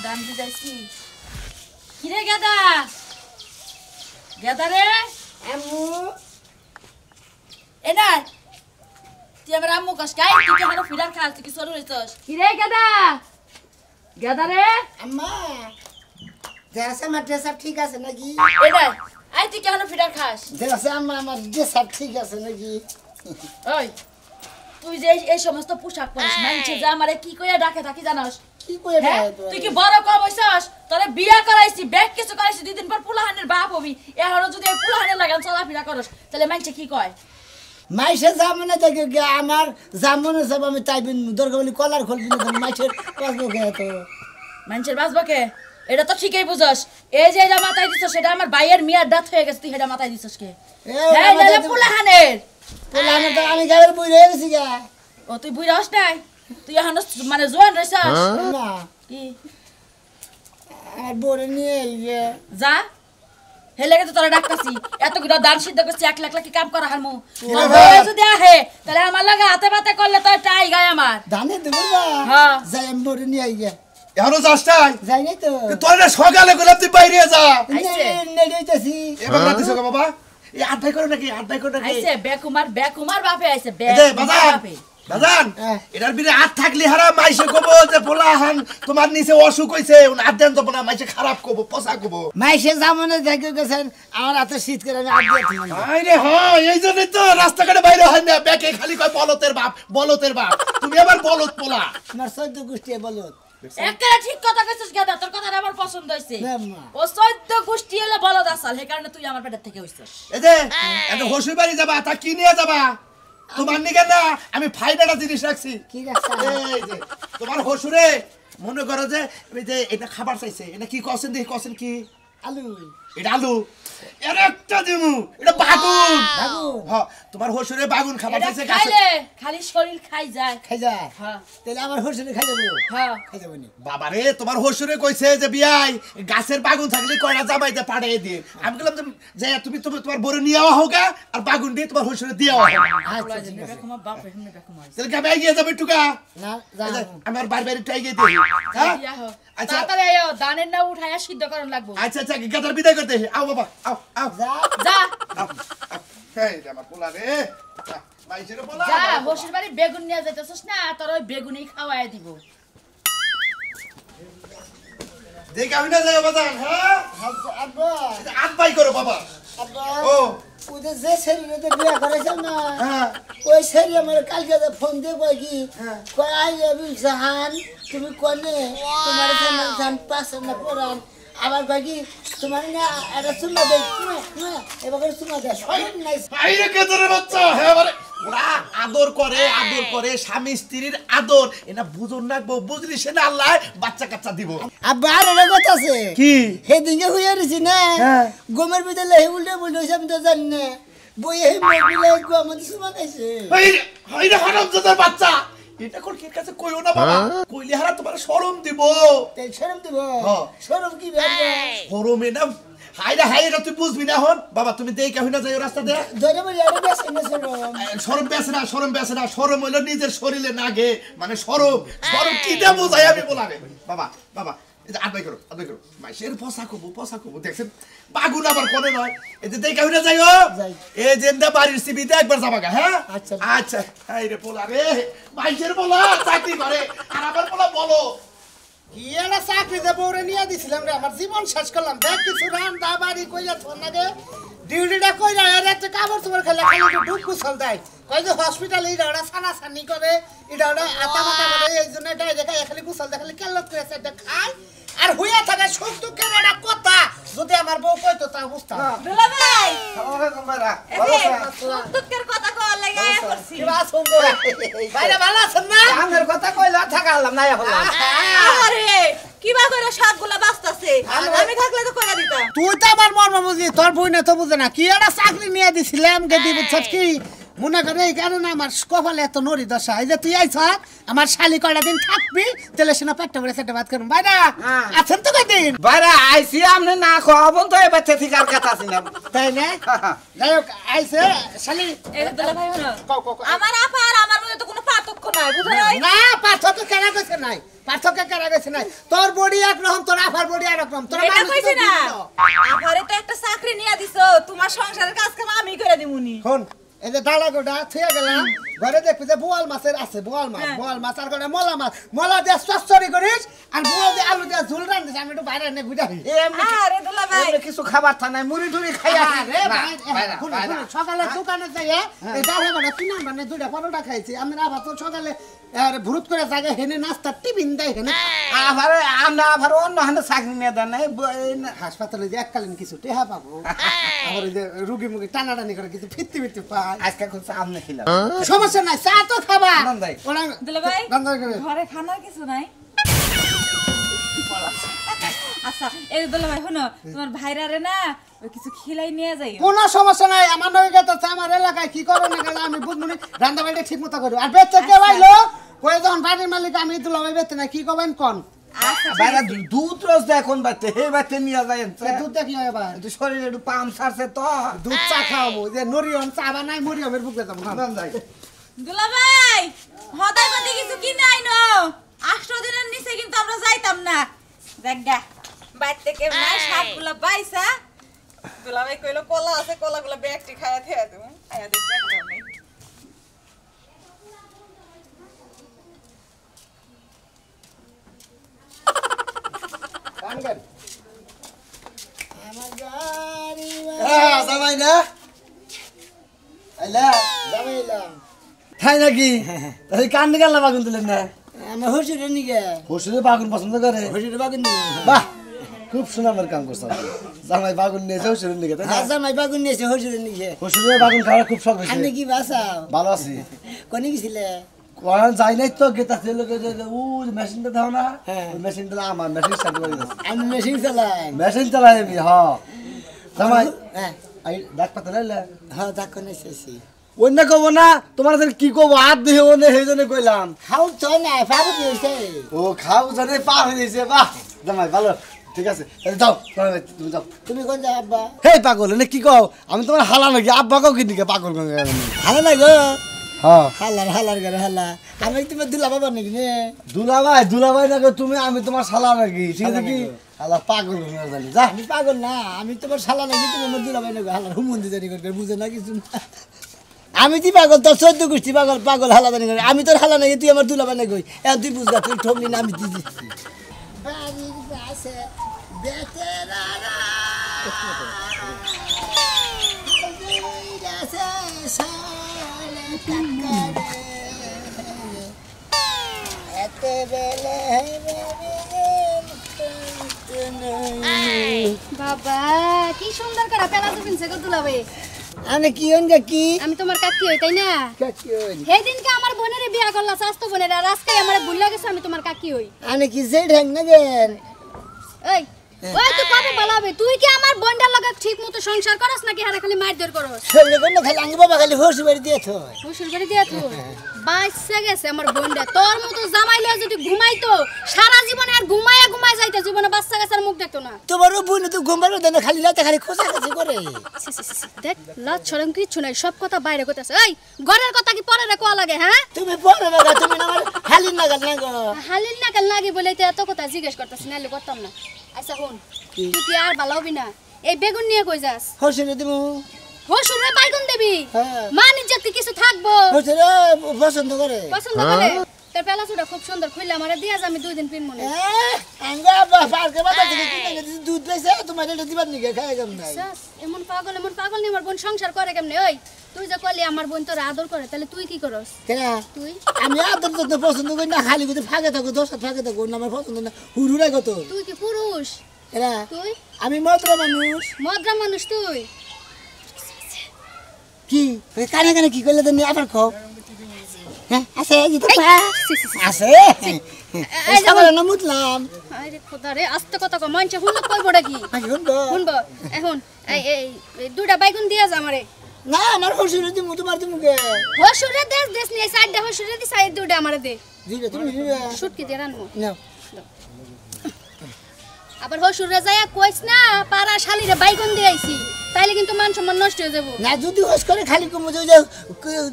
দাম দি যাইছি কিরে গাদা গাদা রে আম্মু এনা তুই আমার আম্মু কসকাই তুই কেন ফিরার খাস তুই কি সরু হইছস কিরে গাদা গাদা রে আম্মা দেশে আমার ড্রেস ঠিক আছে নাকি এনা আই তুই কেন ফিরার খাস দেশে আম্মা আমার ড্রেস ঠিক আছে নাকি ওই তুই যে এই সমস্ত পোশাক পরিস মানছে যে আমারে কি কইয়া ডাকে থাকি জানাস কি কইয়া তুই কি বড় কম হইছস তোরে বিয়া করাইছি ব্যাগ কিছু করাইছি দুই দিন পর পুলাহানের বাপ হবি এখনো যদি এই পুলাহানের লাগান চলাফেরা করস তাহলে মানছে কি কয় মাইসে জামনে দেখে আমার জামনে সব আমি তাইবিন দরকার বলি কলার খুলবি না মাইসের বাসবো কে তো মানছের বাসবো কে এটা তো ঠিকই বুঝছস এই যে এটা মাথায় দিছস সেটা আমার ভাইয়ের মিয়ার দাঁত হয়ে গেছে তুই এটা মাথায় দিছস কে এই নালে পুলাহানের পুলাহানের তো আমি গায়ের বই রয়ে গেছি গা ও তুই বুইরা হস নাই তুই এখনো মানে জোয়ান রইছস না কি আর বড় নিয়ে ইয়ে যা হেলে গেছে তোরা ডাকতাছি এতগুলো দান সিদ্ধ করছি 1 লাখ কি কাম করা হারমু যদি আহে তাহলে আমার লাগা হাতে পাতে করলে তো টাই গায় আমার ধানে দেবো না হ্যাঁ যাই আমি বড় নিয়ে আই গা এখনো যাস নাই যাই নাই তো তোরা সকালে গোলাপ তুই বাইরে যা নেড়েইতেছি এবার রাতে সকা বাবা এই আড্ডাই করে নাকি আইছে বেকুমার বাপে আইছে বাপে বাজান এটার বিরে হাত থাকলি হারা মাইসে কব যে পোলাহান তোমার নিচে অসুখ হইছে আট দেন তো না মাইসে খারাপ কব পচা কব মাইসে জামনে দেখে গেছেন আমার হাতে শীত করে আমি আট দিয়েছি আরে হ্যাঁ এই জন্যই তো রাস্তাঘাটে বাইরে হয় না ব্যাকে খালি কয় বলতের বাপ তুমি আবার বলত পোলা আমার 14 গোষ্ঠী বলত একেবারে ঠিক কথা কইছিস গাদা তোর কথাটা আমার পছন্দ হইছে ও 14 গোষ্ঠী হলে বলদ আসাল হে কারণে তুই আমার পেটের থেকে হইছস এই যে এত হসুই বাড়ি যাবা তা কি নিয়ে যাবা তোমার নিকে না আমি ফাইনাটা জিনিস রাখছি কি রাখছ এই যে তোমার হসুরে মনে করো যে এই যে এটা খাবার চাইছে এটা কি কছেন দেখি কছেন কি আলু এটা আলু এর একটা দিমু এটা বাগুন বাগুন হ্যাঁ তোমার হসুরে বাগুন খাবার চাইছে গাছে খাইলে খালি শরীর খাই যায় খাই যায় হ্যাঁ তাহলে আমার হসুরে খাই যাবো হ্যাঁ খাই যাবো নি বাবারে তোমার হসুরে কইছে যে বিয়াই গাছের বাগুন থাকলে কয়টা জামাইতে পাঠিয়ে দিয়ে আমি বললাম যে তুমি তোমার বড় নিয়ে আওয়া হোগা আর বাগুন দিয়ে তোমার হসুরে দিয়ে আওয়া আচ্ছা ঠিক আছে বেকুমার বাপ হেমনে বেকুমার তাহলে কি আমি এগিয়ে যাবো টুকা না যা আমার বাড়ি টাই গিয়ে দিই হ্যাঁ আচ্ছা তাড়াতাড়ি আয়ো দানের না উঠায়া সিদ্ধ করন লাগবো আচ্ছা গাদার বিদায় করতে আও বাবা আও যা যা এই যে আমার পোলা রে মাইছের পোলা যা হোসের বাড়ি বেগুন নিয়ে যাইতেছস না তোর ওই বেগুনই খাওয়ায় দিব দেখে আমি না যাই বাজান হ্যাঁ আব্বা আট বাই করো বাবা আব্বা ও ওদের যে শরীরে বিয়া করেছেন না হ্যাঁ ওই শরীরে আমার কালকে ফোন দিয়ে কয় কি কয় আই যাবি জাহান তুমি কনে তোমার জান পাশে না পড়ান আবার কয় কি তোমার না এটা চুমা দে এবার চুমা দে শরীর নাই বাইরে কে ধরে বাচ্চা হ্যাঁ মানে ওরা আদর করে স্বামী স্ত্রীর আদর এটা বুঝুন না বুঝলি সে না আল্লাহ বাচ্চা কাচ্চা দিব আব্বা আর এটা কথা আছে কি সেদিনকে হইয়া রয়েছি না গমের ভিতরে হে উল্টে হয়েছে আমি তো জানি না বই হে মহিলা আমাদের চুমা খাইছে এই রে হারামজাদার বাচ্চা এটা কোন কি কাছে কইও না বাবা কইলে হারা তোমার শরম দিব তাই শরম দিব হ্যাঁ। শরম কি ব্যাপার শরমে না হাইরা তুই বুঝবি না হন বাবা তুমি দেই কাহিনা যাই রাস্তা দে ধরে বলি আরে বেশ না শরম শরম বেছে না শরম হইলো নিজের শরীরে নাগে মানে শরম কি দে বোঝাই আমি বলারে বাবা এই যে আড্ডাই করো মাইসের পোষা কবো দেখছেন বাগুন আবার কোনে নয় এই যে দেই কাহিনা যাইও এই যে বাড়ির সিবিতে একবার যাবা গা হ্যাঁ আচ্ছা এই রে পোলা রে মাইসের পোলা চাকরি করে আর আবার পোলা বলো কি এলা চাকরি দে বউরে নিয়ে দিছিলাম রে আমার জীবন শেষ করলাম দেখ কিছু রান দা বাড়ি কইয়া ফোন লাগে ডিউটিটা কইরা আর একটা কাপড় তোমার খেলা খালি ঢুক কুছল দেয় কই যে হসপিটালে ইডাড়া ছানা ছানি করে ইডাড়া আতা মাতা করে এইজন্য ডাই দেখা খালি কুছল দেয় খালি কেন করে সেটা খায় আর হইয়া থাকে সুখ দুঃখের একটা কথা যদি আমার বউ কইতো তা বুঝতাম দুলা ভাই আসসালামু ভাইরা সুখ দুঃখের কথা কল লাগা আয়া করছি কি বাস সুন্দর ভাইরা ভালো আছেন না আমার কথা কইলা থাকালাম না এখন আরে কিবা করে শাকগুলা বাস্তাছে আমি থাকলে তো কইরা দিতাম তুই তো আমার মর্ম বুঝি তোর বই না তো বুঝে না কি একটা চাকরি নিয়ে দিছিলাম গে দিব কি মনে করে এই কারণে আমার কপালে এত নড়ি দশা এই যে তুই আইছ আমার শালি কয়টা দিন থাকবি তাহলে সেনা পেটটা ভরে সেটা বাদ করুন ভাইরা আছেন তো কয়দিন বাইরে আইসি আমনে না খাওয়াবন তো এবার থেকে আর কথা ছিলাম তাই না যাই হোক আইছে শালি এই দুলা ভাই হলো আমার আপা আর আমার মধ্যে তো কোনো পার্থক্য পার্থক্য নাই বুঝো নাই না পার্থক্য কেন গেছে নাই পার্থক্য কেন গেছে নাই তোর বডি একরকম তোর আফার বডি একরকম তোর এটা মানুষ কইছি তো না বিভিন্ন। আমারে তো একটা চাকরি নিয়া দিছো তোমার সংসারের কাজ কাম আমি করে দিমুনি শোন এই যে ডালা গোটা থুয়ে গেলাম ঘরে দেখবি যে বোয়াল মাছের আছে বোয়াল মাছ আর করে মলা মাছ মলা দিয়ে চচ্চড়ি করিস আর বোয়াল দিয়ে আলু দিয়ে ঝোল রান্ধিস আমি একটু বাইরে এনে ঘুরে আসি আরে দুলা ভাই কিছু খাবার থা নাই মুড়ি টুড়ি খাইয়া আরে ভাই, শুনুন, শুনুন, সকালে দোকানে যাই এই ডালে গোটা কিনা মানে দুইটা পরোটা খাইছি আমি আবার তো সকালে ভুরুত করে জায়গায় হেনে নাস্তা টিফিন দেয় হেনে আবার আমরা আবার অন্য হাতে চাকরি নিয়ে দেন নাই হাসপাতালে যে এককালীন কিছু টেহা পাবো আবার ওই যে রুগী মুগি টানাটানি করে কিছু ফিরতে ফিরতে পাই আজকে খুব আমনে খিলাম সমস্যা নাই চা তো খাবা নন্দাই। দুলা ভাই রান্না করে ঘরে খানার কিছু নাই আচ্ছা এই দুলা ভাই শোনো তোমার ভাইরারে না ওই কিছু খিলাই নিয়ে যাই কোনো সমস্যা নাই আমার নয় গেছে আমার এলাকায় কি করে না গেলে আমি বুঝবনি রান্না বাড়িটা ঠিক মতো করবো আর বেচতে কে পাইলো কয়ে যখন বাড়ির মালিক আমি দুলাভাই বেচতে না কি করবেন কোন আচ্ছা বাইরে দুধ রস দেয় এখন বাচ্চা হে বাচ্চা নিয়ে যায় দুধ দেখি এবার একটু শরীরে একটু পাম ছাড়ছে তো দুধ চা খাওয়াবো যে নরিয়ম চা বানাই মরিয়মের বুকে যাবো নন্দাই। দুলা ভাই হদাই মধ্যে কিছু কিনে আইনো 8 দিনের নিচে কিন্তু আমরা যাইতাম না দেখা বাইর থেকে না শাকগুলা বাইসা দুলা ভাই কইলো কলা আছে কলাগুলা ব্যাগটি খায়া থেয়া দেবো খায়া দেখবে একদমই জামাই না আইলা যাবাইলাম তাই নাকি তাই কান নিকাল না বাগুন তুলেন না আমার হুজুরে নিগে হসুরে বাগুন পছন্দ করে হুজুরে বাগুন বাহ খুব সুনামের কাম করছ জামাই বাগুন নিয়েছে হসুরের নিকে তাই না জামাই বাগুন নিয়েছে হুজুরে নিগে হসুরে বাগুন খাওয়ার খুব শখ হয়েছে আপনি কি বাসাও ভালো আছি কোনে গেছিলে কোরআন যাই নাই তো গেতা ছিল ও মেশিনটা দাও না হ্যাঁ। ওই মেশিনটা আমার মেশিন স্টার্ট করে দিয়েছে আমি মেশিন চালাই মেশিন চালাই আমি জামাই হ্যাঁ আই ডাক পাতা লাইলা হ্যাঁ দেখো নেছি অন্য কব না তোমার কি কব হাত দিয়ে ওনে সেই জন্য কইলাম খাও তো না পাবো কি হইছে ও খাও জানে পার হয়ে গেছে বাহ জামাই ভালো ঠিক আছে তাহলে যাও তুমি যাও তুমি কোন যা আব্বা হেই পাগল এনে কি কও আমি তোমার হালা নাকি আব্বা কও কি নিকে পাগল কোন হালা না গো হ্যাঁ হালার করে হালা আমি তোমার দুলা বাবা নাকি নে দুলাভাই না গো তুমি আমি তোমার শালা নাকি ঠিক আছে কি হালা পাগল হয়ে জানি যা আমি পাগল না আমি তোমার শালা নাকি তুমি আমার দুলা বাবা নাকি হালার হুমন্দি জানি করে বুঝে না কিছু না। আমি তুই পাগল তোর 14 গোষ্ঠী পাগল পাগল হালা জানি করে আমি তোর হালা নাকি তুই আমার দুলা বাবা নাকি এখন তুই বুঝগা তুই ঠকলি না আমি দিয়ে দিচ্ছি বাড়ির পাশে বেতেরারা বাবা কি সুন্দর করে পেলাজো কিনছে গো দুলাভাই আমি কি হইন কি আমি তোমার কাকি হই তাই না সেদিনকে আমার বোনের বিয়া করলা স্বাস্থ্য বোনের আর আজকে আমার ভুল গেছে আমি তোমার কাকি হই আমি কি সেই ঢং না দেন এই ওই তুই কবে বলাবে তুই কি আমার বোনটার লগে ঠিকমতো সংসার করস নাকি হারা খালি মারধর করস সঙ্গে কোন খালি আঙ্গি বাবা খালি হোসি বাড়ি দিয়েছ শ্বশুর বাড়ি দিয়া তো বাচ্চা গেছে আমার বোনটা তোর মতো জামাইলে যদি ঘুমাইতো সারা জীবনে আর ঘুমায়া ঘুমায় যাইতো জীবনে বাচ্চা গেছে আর মুখ দেখতো না তোমার বোন তো ঘুমানো দেন খালি রাতে খালি খোঁজা খোঁজি করে দেখ লাজ ছড়ম কিছু নাই সব কথা বাইরে কইতাছে এই ঘরের কথা কি পরে কোয়া লাগে হ্যাঁ তুমি পরে বাবা তুমি না আমার খালি না গাল না গো হালিল না কাল লাগে বলে তো এত কথা জিজ্ঞেস করতেছ নাইলে করতাম না আচ্ছা শুন তুই কি আর ভালো হবি না এই বেগুন নিয়ে কই যাস হোসি রে দিমু হসুরে বাইগুন দেবি হ্যাঁ। মান ইজ্জত কি কিছু থাকবো হোসি রে পছন্দ করে পছন্দ করে তোর পেলাচুটা খুব সুন্দর খুললে আমারে দিয়া আমি 2 দিন পিন মনে আঙ্গা পার্কে বাবা থেকে কিনে দুধ পেছে তোমার এটা দিবার নিকে খাই গম নাই এমন পাগল নি আমার বোন সংসার করে কেমনে ওই তুই যে কইলি আমার বোন তোর আদর করে তাহলে তুই কি করস কেন তুই আমি আদর তো পছন্দ করি না খালি কইতে ফাঁকে থাকো দশ ফাঁকে থাকো না আমার পছন্দ না হুরুরাই কত তুই কি পুরুষ এরা তুই আমি মাত্র মানুষ মদ্রা মানুষ তুই কি কানে কানে কি করলে তুমি আবার খাও হ্যাঁ আছে এই তো আছে এই সামনে না মুতলাম আরে খোদা রে আস্তে কথা কম মানছে হুনলে কই বড় কি আমি শুনবো শুনবো এখন এই দুটা বাইগুন দিয়া যা আমারে না আমার হসুরে দিমু তোমার দিমুকে হসুরে দেশ নিয়ে সাইডটা হসুরে দি সাইড দুটা আমারে দে দিবে তুমি দিবে শুটকি দিয়ে রানবো নাও আবার হসুরে যাইয়া কইস না পাড়া শালিরে বাইগুন দিয়ে আইছি তাইলে কিন্তু মান সম্মান নষ্ট হয়ে যাবো না যদি হোস করে খালি কমে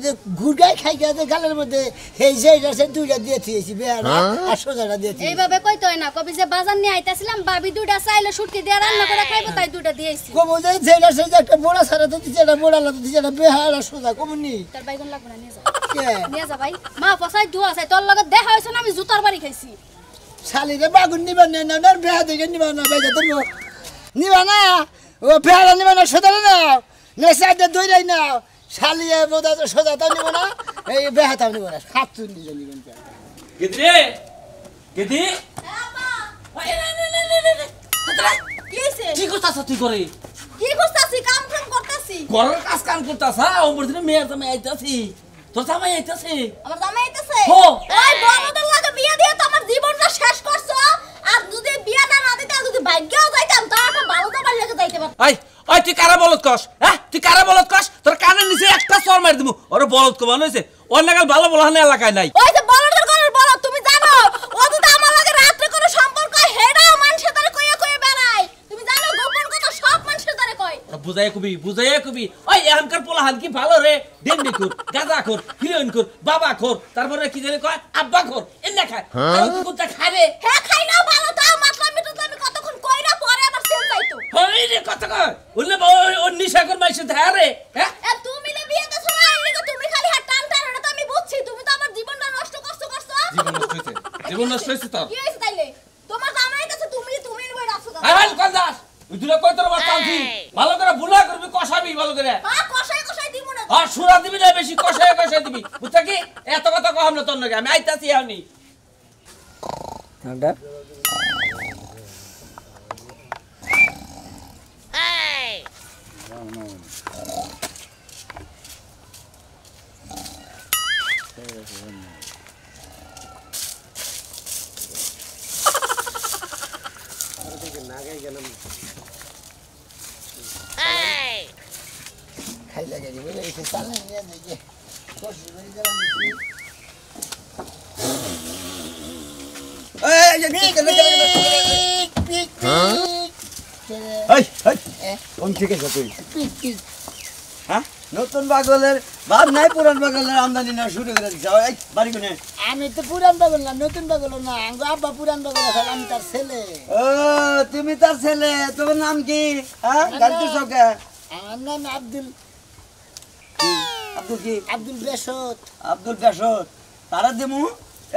যে ঘুরগাই খাই গেছে গালের মধ্যে এই যে দুইটা দিয়ে থিয়েছি বেহারা আর সোজাটা দিয়ে থিয়েছি এইভাবে কইতে হয় না কবি যে বাজার নিয়ে আইতাছিলাম ভাবি দুইটা চাইলে শুটকি দিয়ে রান্না করে খাইবো তাই দুইটা দিয়ে আইছি কমে যে যেটা সে একটা বড়া সারা তো দিচ্ছে একটা বড়া লাগতো দিচ্ছে একটা বেহারা সোজা কমনি তোর বাইগুন লাগবে না নিয়ে যা কে নিয়ে যা ভাই মা পসাই ধোয়া আছে তোর লগে দেখা হইছে না আমি জুতার বাড়ি খাইছি শালিরে বাগুন নিবা না না বেহা দেখে নিবা না বাইরে তুমি নিবা না ও বেহারা নিবা না সোজা না নেশাটা দইরাই না শালিয়ে বোধা তো সোজাটাও নিব না এই বেহাটাও নিব না খাচ্ছু নিজে নিবেন গেদি গেদি কি হইছে কি করতাছ তুই করে কি করতাছি কাম করতাছি ঘরের কাম করতাছ ওপর দিনে মেয়ের জামাই আইতাছি তোর জামাই আইতাছে আমার জামাই আইতাছে হো। ওই বড়দের লাগে বিয়া দিয়ে তো আমার জীবনটা শেষ করছো আর যদি বিয়া না দিতে যদি ভাগ্যও যাইতাম তা একটা ভালো জামাই লাগে যাইতে পারতাম আই ওই তুই কারা বলত কস হ্যাঁ তুই কারা বলত কস তোর কানের নিচে একটা চর মার দিমু ওরে বলত কমান হইছে ওর নাগাল ভালো বলহান এলাকায় নাই ওই যে বড়দের ঘরের বড় তুমি জানো ও যদি আমার লাগে রাত্রে কোনো সম্পর্ক হেডাও মানুষের তারে কইয়া কইয়া বেড়ায় তুমি জানো গোপন কথা সব মানুষের তারে কয় বুঝাইয়া কবি ওই এখনকার পোলাহান কি ভালো রে ডেন্ডি কর গাঁজা কর হিরোইন কর বাবা কর তারপরে কি জানি কয় আব্বা কর এনে খায় আর তুই কোনটা খায় রে হ্যাঁ খাই নাও ভালো তাও মাতলা মিটু আমি কতক্ষণ কইরা পরে আবার সেল যাইতো হই রে কত কয় উল্লে ওর নিশা কর মাইছে ধারে রে হ্যাঁ এ তুমি লে বিয়ে দেছো না এলিগো তুমি খালি হাত টান টান এটা তো আমি বুঝছি তুমি তো আমার জীবনটা নষ্ট করছো জীবন নষ্ট হইছে তোর কি হইছে তাইলে তোমার জামাই কাছে তুমি বই রাখছো আই ভাই কোন দাস ওই দুলা কই তোর বাচ্চা আনছি ভালো করে বুলা করবি কষাবি ভালো করে হ্যাঁ কষাই দিমু না আর সুরা দিবি না বেশি কষায় দিবি বুঝছ কি এত কথা কম না তোর নাকি আমি আইতাছি এখনি ঠান্ডা খাই লাগে দিবে এই চাল নিয়ে দেখে কষ্ট করে যারা নিছি নতুন পাগলের ভাব নাই পুরান পাগলের আমদানি না শুরু করে দিচ্ছে বাড়ি কোনে আমি তো পুরান পাগল না নতুন পাগল না আব্বা পুরান পাগল আছে আমি তার ছেলে ও তুমি তার ছেলে তোমার নাম কি হ্যাঁ গাড়ি সকে আমার নাম আব্দুল আব্দুল কি আব্দুল বেসত আব্দুল বেসত তারা দিমু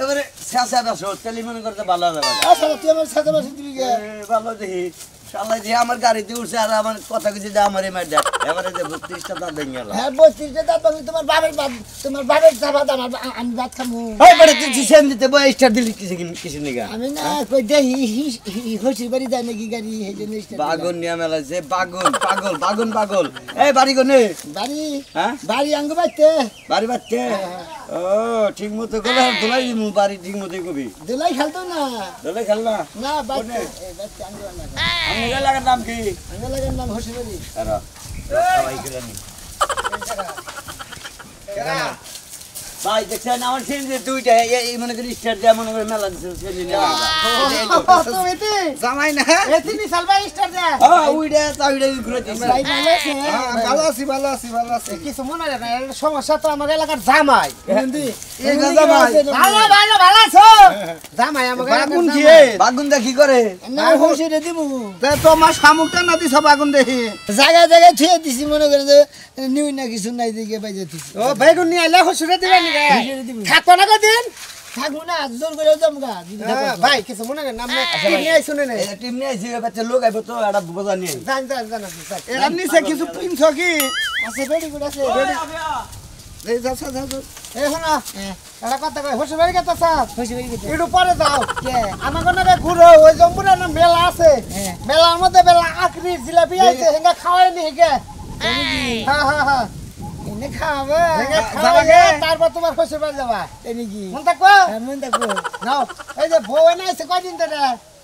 এবারে শেষা বেসত তেলি মনে করতে ভালো যাবে আসলে তুই আমার সাথে বসে দিবি গে ভালো দেখি শালা যে আমার গাড়িতে উঠছে আর আমার কথা কিছু যে আমার এমার দেখ এবারে যে 32টা দাঁত ভেঙে গেল হ্যাঁ 32টা দাঁত ভাঙি তোমার বাবার চাপা দাম আমি ভাত খামু ওই বড় তুই সেম দিতে বই স্টার দিলি কিছু নিগা আমি না কই দেহি হসি বাড়ি যায় নাকি গাড়ি এই জন্য বাগন নিয়া মেলা যে বাগন এই বাড়ি কোনে বাড়ি হ্যাঁ বাড়ি আঙ্গ বাইতে বাড়ি বাচ্চে ও ঠিক মতো গলে ধুলাই দিমু বাড়ি ঠিক মতো কবি দুলাই খেলতো না ধুলাই খেল না না বাইতে এই বাইতে আঙ্গ না আমি লাগার নাম কি আঙ্গ লাগার নাম হসি বাড়ি আরে সবাই করে নি ভাই দেখছেন আমার সেন যে দুইটা এই মনে করি স্টার যা মনে করে মেলা দিছে সেন তুমি তো জামাই না এতি মিসাল ভাই স্টার দে উইডা তাইডা ঘুরে দিছে ভাই ভালো আছে ভালো আছি কিছু মনে হয় না এর সমস্যা তো আমার এলাকার জামাই বুঝলি এই জামাই ভালো আছো জামাই আমাকে বাগুন কি বাগুন দা কি করে না হসি রে দিমু তে তোমার শামুকটা না দিছ বাগুন দেখি জায়গা জায়গায় থুয়ে দিছি মনে করে যে নিউ না কিছু নাই দিকে বাইজে দিছি ও বেগুন নিয়ে আইলে হসুরে দিবে নি গে খাতো না কদিন থাকবো না জোর করে জমগা ভাই কিছু মনে হয় না আমরা টিম নিয়ে আইছো না এই টিম নিয়ে আইছে বাচ্চা লোক আইবো তো এটা বোঝা নিয়ে জান এরা নিছে কিছু পিনছ কি আছে বেডি গুড আছে এই যাও এই শোনা এটা কথা কই হসুর বাড়ি গেছ হসি বাড়ি গেছে একটু পরে যাও কে আমাকে না ঘুরো ওই জম্বুরা না মেলা আছে হ্যাঁ। মেলার মধ্যে মেলা আকরি জিলাপি আছে হেঙ্গা খাওয়াইনি হেগে হ্যাঁ এনে খাবে হেঙ্গা খাওয়াগে তারপর তোমার হসুর বাড়ি যাবা এনে কি মন থাকবো মন দেখো নাও এই যে বউ এনে আছে কয়দিন ধরে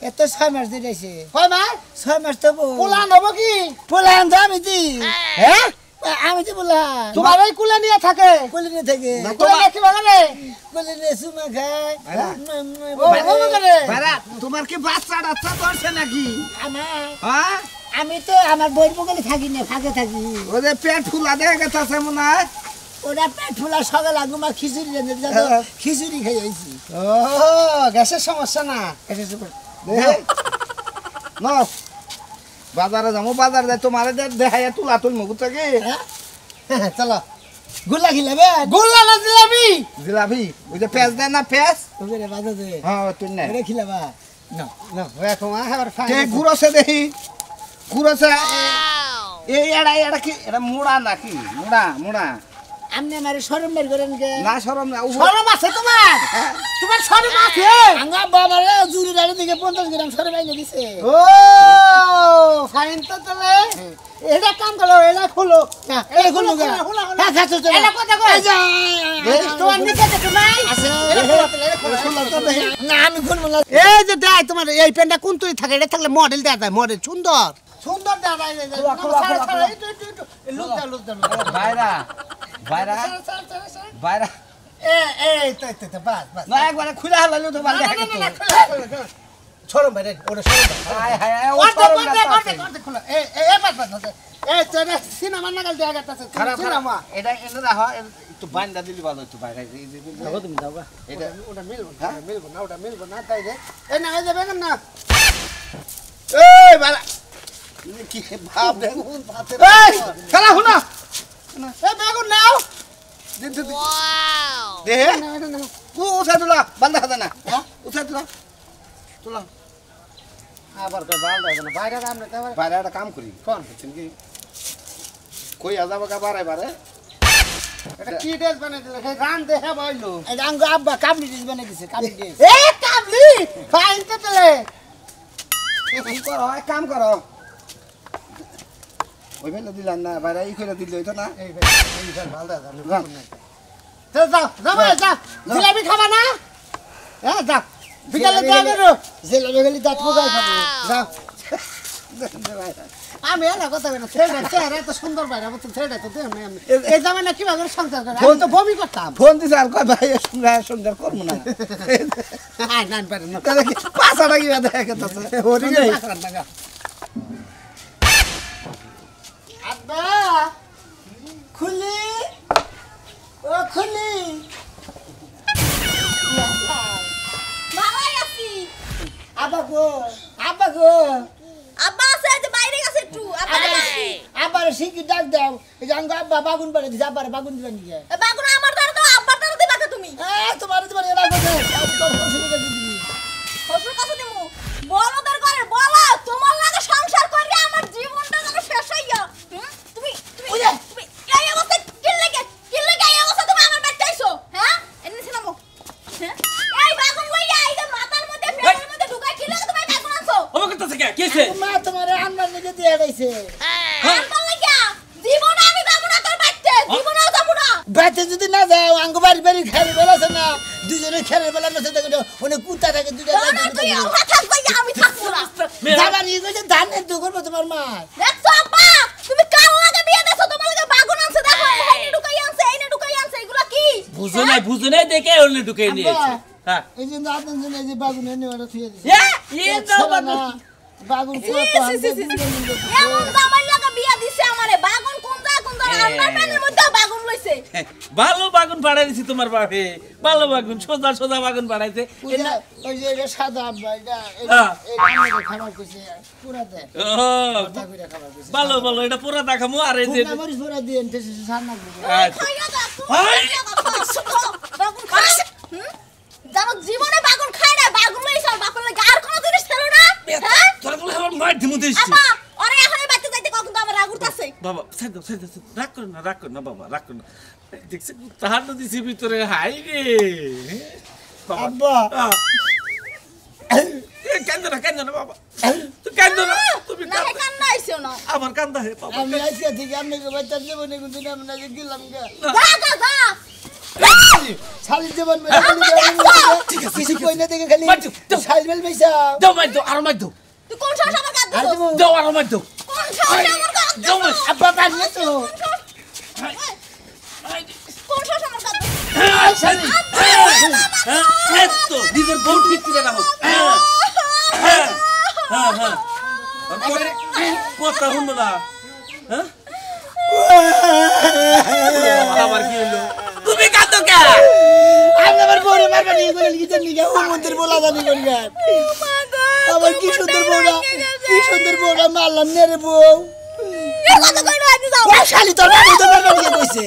এত 6 মাস দিয়েছে কয় মাস 6 মাস তো পোলান হবো কি পোলান দামি দি হ্যাঁ আমি তো বলা তোমার ওই কুলে নিয়ে থাকে কোলে নিয়ে থেকে কুলে নিয়ে কি বাগানে কোলে নিয়ে সুমা খায় ভাইরা তোমার কি বাচ্চা টাচ্চা করছে নাকি আমার হ্যাঁ আমি তো আমার বই বগলে থাকি না ফাঁকে থাকি ওই যে পেট ফুলা দেখে গেছে মনে হয় ওটা পেট ফুলা সকাল আগুমা খিচুড়ি খিচুড়ি খাই আইছি ও গ্যাসের সমস্যা না নাও বাজারে যাবো বাজারে যাই তোমার দেখাই তুলা তুলমু বুঝছো কি চলো গুল্লা খিলাবে গোল্লা না জিলাপি জিলাপি ওই যে পেঁয়াজ দেয় না পেঁয়াজ ওরে বাজা দে হ্যাঁ তুই না ওরে খিলাবা না এখন আবার কে ঘুরছে দেখি ঘুরছে এই এড়া কি এটা মুড়া নাকি মুড়া মুড়া আমনে আমারে শরম বের করেন কে না শরম না শরম আছে তোমার শরম আছে আঙ্গা বাবারে জুরি দাঁড়ি দিকে 50 গ্রাম শরম আইনে দিছে ও ফাইন তো তলে এটা কাম করো এটা খোলো না এই খুলু গা হ্যাঁ খাচ্ছো তো এটা কথা কই তোমার নিকে দেখো নাই আছে না আমি খুলবো না এই যে দেয় তোমার এই পেনটা কোন তুই থাকে এটা থাকলে মডেল দেয়া যায় মডেল সুন্দর সুন্দর দেয়া যায় লুক দা ভাইরা ভাইরা ভাইরা এই তো বাস বাস না একবারে খুলে হালালো তো ভালো দেখে তো ছড়ম ভাই ওটা ছড়ম হায় হায় ও করতে শরম করতে না করতে করতে খোলা এই বাস বাস এই তোরা সিনেমা নাগাল দেয়া গেছে খারাপ সিনেমা এটা এনে রাখো একটু বান্দা দিলি ভালো একটু বাইরে যাবো তুমি যাবা এটা ওটা মিলবো না ওটা মিলবো না তাই রে এই না এই যাবে না এই বালা কি ভাব দেখ এই খেলা হুনা এই বেগুন নাও দিন তো দেহে ও উঠা তুলা বান্দা খাদা না উঠা তুলা তুলা আবার তো বাল দাও না বাইরে আমরা তো বাইরে একটা কাম করি কোন বুঝছেন কি কই আজাব কা বারে বারে এটা কি ড্রেস বানাই দিলে সেই রান দেখে বইলো এই আঙ্গা আব্বা কাবলি দিস বানাই দিছে কাবলি দিস এ কাবলি ফাইন তো তলে কি করো এক কাম করো ওই বেলা দিলাম না বাইরে ই করে দিল হইতো না এই ভাই ভাল দাও চল যাও যাও জিলাপি খাবা না হ্যাঁ যাও বিকালে যাও জেলে গেলি দাঁত পোকাই খাবো যাও আমি এলা কথা বলি চেহারা এত সুন্দর বাইরে বলতে ছেড়ে তো দেখ আমি এই জামে না কিভাবে করে সংসার করে আমি তো বমি করতাম ফোন দিছে আর কয় ভাই সুন্দর করবো না আয় নান পারে না তাহলে কি পাঁচটা কি দেখে তো ওদিকে পাকড়ান টাকা আব্বা খুলি ও খুলি ভালোই আছি আব্বা গো আব্বা গো আব্বা আছে যে বাইরে গেছে একটু আব্বা নাই আব্বার শিখি ডাক দাও এই যে আঙ্গা আব্বা বাগুন বাড়ি দিছে আব্বার বাগুন দিবেন নিয়ে বাগুন আমার দ্বারা তো আব্বার দ্বারা দিবা কে তুমি তোমার এরা কথা তোর শ্বশুরকে দিবি শ্বশুর কাছে দিমু বলদের ঘরে বলো তোমার লাগে সংসার করি আমার জীবনটা যেন শেষ হইয়া তুমি তুমি তুমি এই অবস্থা কি লাগে এই অবস্থা তুমি আমার বাচ্চাইছো হ্যাঁ এনে ছিলামো হ্যাঁ এই বাগুন লইয়া এই যে মাথার মধ্যে পেটের মধ্যে ঢুকাই কি লাগে তুমি বাগুন আনছো ও কথা থেকে কি হইছে মা তোমারে আনবার নিয়ে দিয়ে আইছে আনবার লাগিয়া জীবনে আমি বাগুন তোর বাচ্চা জীবনেও যাবো না বাচ্চা যদি না যাও আঙ্গ বাড়ি বাড়ি খেলে বেলাছে না দুজনে খেলে বেলা না সেটা অনেক কুত্তা থাকে দুটা না তুই আমার থাকবি আমি থাকবো না যাবার নিয়ে গেছে ধানের দু করবো তোমার মা দেখছো আব্বা তুমি কার লাগে বিয়ে দেছো তোমার লাগে বাগুন আনছে দেখো এইনে ঢুকাই আনছে এগুলা কি বুঝো নাই দেখে ওলে ঢুকে নিয়েছে হ্যাঁ এই যে আপনার জন্য এই যে বাগুন এনে ওরা থুয়ে দিছে এ দাও না বাগুন পুরো তো এমন জামাই লাগা বিয়া দিছে আমারে বাগুন কোন আমার প্যানের মধ্যে বাগুন লইছে ভালো বাগুন পাড়াই দিছি তোমার বাপে ভালো বাগুন সোজা সোজা বাগুন পাড়াইছে ওই যে এটা সাদা আব্বা এটা খাবার কইছে পুরা দে ভালো ভালো এটা পুরা দেখামু আর এই যে মরিচ পুরা দিয়ে এনতেছে সানা বাগুন খাই জানো জীবনে বাগুন খায় না বাগুন লইছ বাপের লাগে আর কোন জিনিস ছিল না হ্যাঁ তোরা বলে আমার মার দিমু দিছি আপা আরে এখন বাইতে যাইতে কখন তো আমার রাগ উঠতাছে বাবা সাইদ রাগ কর না বাবা রাগ কর না দেখছ তাহার তো দিছি ভিতরে হাই রে আব্বা কান্দো না বাবা তুই কান্দো না তুমি না কান্না আইছো না আমার কান্দা হে বাবা আমি আজকে থেকে আপনাকে বাচ্চা দেব না কিন্তু আমি না গেলাম গা যা শালি জীবন ঠিক আছে কিছু কই না দেখে খালি শালি মেল পয়সা দাও মাই দাও আর মাই দাও তুই কোন সাহস আমার গাদ দিছো দাও আর মাই দাও কোন সাহস আমার গাদ দাও আব্বা পারলে তো কোন শাস আমার কাছে তো নিজের বউ ঠিক করে রাখো কথা শুনবো না হ্যাঁ আবার কি হলো তুমি কাঁদো কে আমি আমার বউরে মারবা নিয়ে গেলেন কি জানি কে ও মন্দির বলা জানি করবেন আমার কি সুন্দর বউরা মারলাম নে রে বউ এ কত কইরা আইতে যাও ও শালি তোর মারবা নিয়ে কইছে